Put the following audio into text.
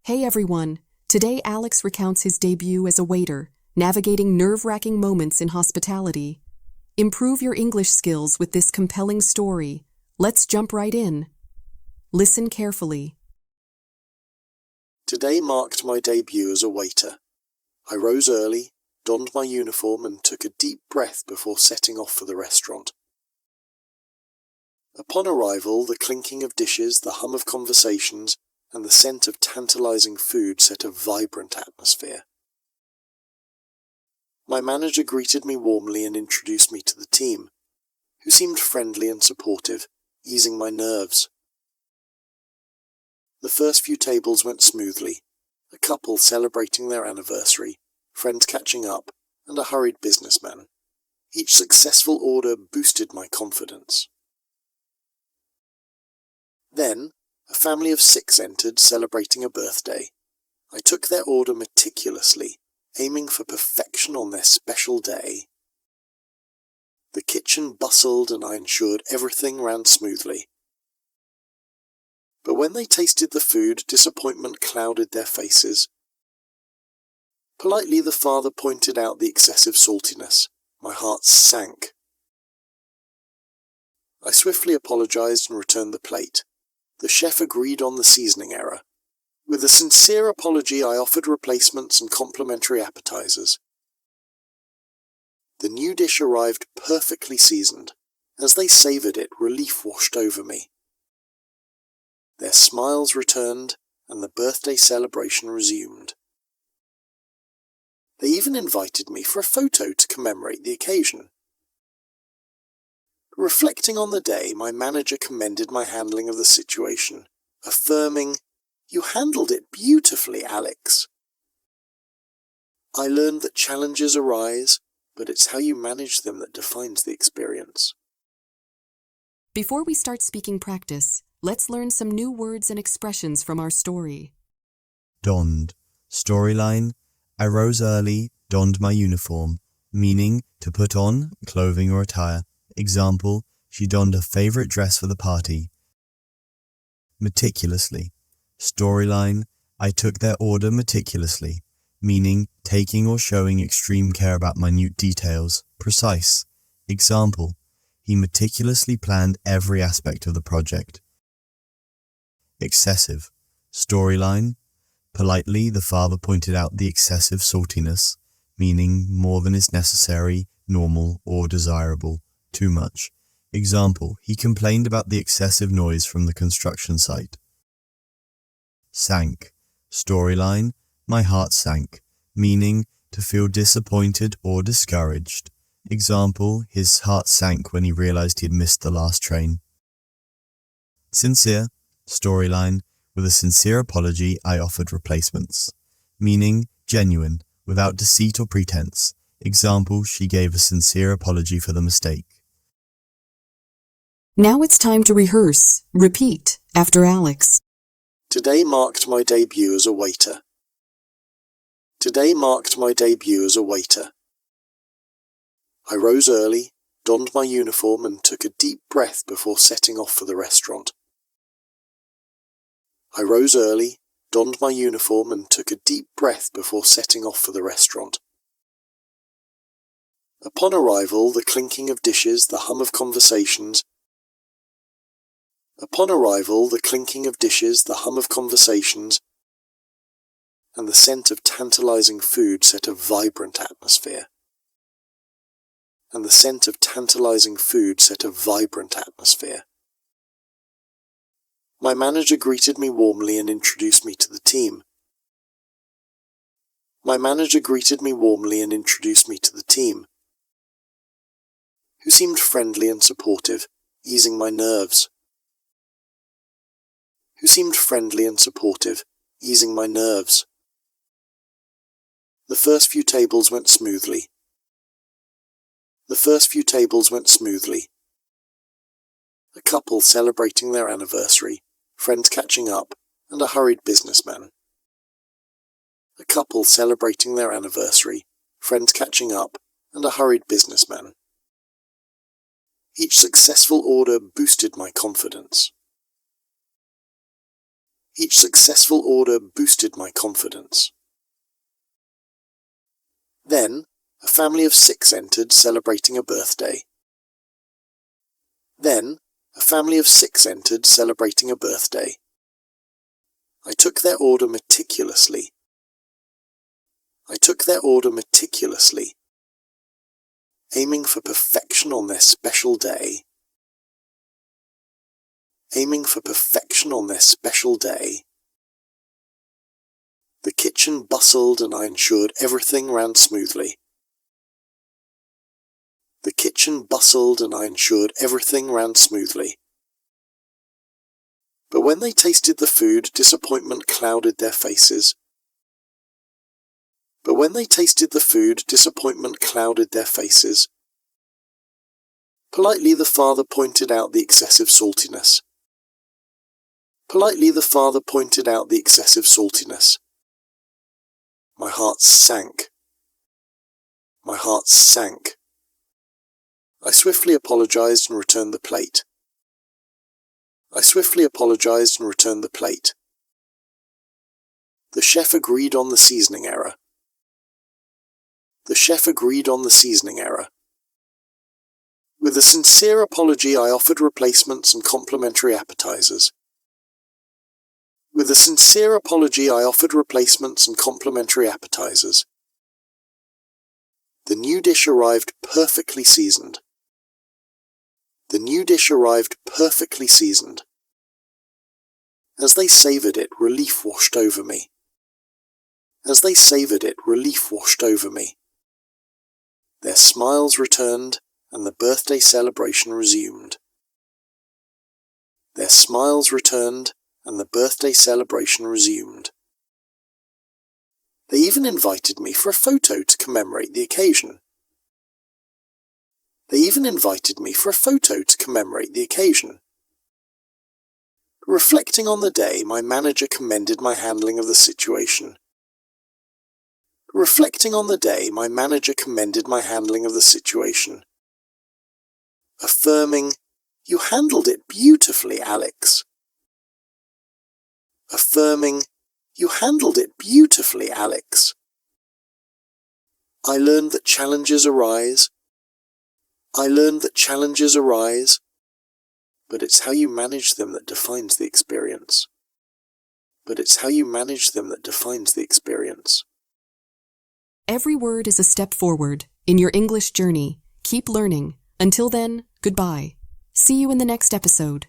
Hey everyone! Today Alex recounts his debut as a waiter, navigating nerve-wracking moments in hospitality. Improve your English skills with this compelling story. Let's jump right in. Listen carefully. Today marked my debut as a waiter. I rose early, donned my uniform and took a deep breath before setting off for the restaurant. Upon arrival, the clinking of dishes, the hum of conversations, and the scent of tantalizing food set a vibrant atmosphere. My manager greeted me warmly and introduced me to the team, who seemed friendly and supportive, easing my nerves. The first few tables went smoothly, a couple celebrating their anniversary, friends catching up, and a hurried businessman. Each successful order boosted my confidence. Then, a family of 6 entered, celebrating a birthday. I took their order meticulously, aiming for perfection on their special day. The kitchen bustled and I ensured everything ran smoothly. But when they tasted the food, disappointment clouded their faces. Politely, the father pointed out the excessive saltiness. My heart sank. I swiftly apologized and returned the plate. The chef agreed on the seasoning error. With a sincere apology, I offered replacements and complimentary appetizers. The new dish arrived perfectly seasoned. As they savored it, relief washed over me. Their smiles returned, and the birthday celebration resumed. They even invited me for a photo to commemorate the occasion. Reflecting on the day, my manager commended my handling of the situation, affirming, "You handled it beautifully, Alex." I learned that challenges arise, but it's how you manage them that defines the experience. Before we start speaking practice, let's learn some new words and expressions from our story. Donned. Storyline: I rose early, donned my uniform, meaning to put on, clothing or attire. Example: she donned her favorite dress for the party. Meticulously. Storyline: I took their order meticulously, meaning taking or showing extreme care about minute details. Precise. Example: he meticulously planned every aspect of the project. Excessive. Storyline: politely, the father pointed out the excessive saltiness, meaning more than is necessary, normal, or desirable. Too much. Example: he complained about the excessive noise from the construction site. Sank. Storyline: my heart sank, meaning to feel disappointed or discouraged. Example: his heart sank when he realized he had missed the last train. Sincere. Storyline: with a sincere apology, I offered replacements, meaning genuine, without deceit or pretense. Example: she gave a sincere apology for the mistake. Now it's time to rehearse. Repeat after Alex. Today marked my debut as a waiter. Today marked my debut as a waiter. I rose early, donned my uniform and took a deep breath before setting off for the restaurant. I rose early, donned my uniform and took a deep breath before setting off for the restaurant. Upon arrival, the clinking of dishes, the hum of conversations, and the scent of tantalizing food set a vibrant atmosphere. My manager greeted me warmly and introduced me to the team. Who seemed friendly and supportive, easing my nerves. The first few tables went smoothly. A couple celebrating their anniversary, friends catching up, and a hurried businessman. Each successful order boosted my confidence. Each successful order boosted my confidence. Then, a family of 6 entered celebrating a birthday. Then, a family of 6 entered celebrating a birthday. I took their order meticulously. I took their order meticulously, aiming for perfection on their special day. Aiming for perfection on their special day. The kitchen bustled and I ensured everything ran smoothly. The kitchen bustled and I ensured everything ran smoothly. But when they tasted the food, disappointment clouded their faces. But when they tasted the food, disappointment clouded their faces. Politely the father pointed out the excessive saltiness. Politely the father pointed out the excessive saltiness. My heart sank. My heart sank. I swiftly apologized and returned the plate. I swiftly apologized and returned the plate. The chef agreed on the seasoning error. The chef agreed on the seasoning error. With a sincere apology, I offered replacements and complimentary appetizers. With a sincere apology, I offered replacements and complimentary appetizers. The new dish arrived perfectly seasoned. The new dish arrived perfectly seasoned. As they savoured it, relief washed over me. As they savoured it, relief washed over me. Their smiles returned, and the birthday celebration resumed. Their smiles returned, and the birthday celebration resumed. They even invited me for a photo to commemorate the occasion. They even invited me for a photo to commemorate the occasion. Reflecting on the day, my manager commended my handling of the situation. Reflecting on the day, my manager commended my handling of the situation. Affirming, "You handled it beautifully, Alex." Affirming, "You handled it beautifully, Alex." I learned that challenges arise. I learned that challenges arise, but it's how you manage them that defines the experience. But it's how you manage them that defines the experience. Every word is a step forward in your English journey. Keep learning. Until then, goodbye. See you in the next episode.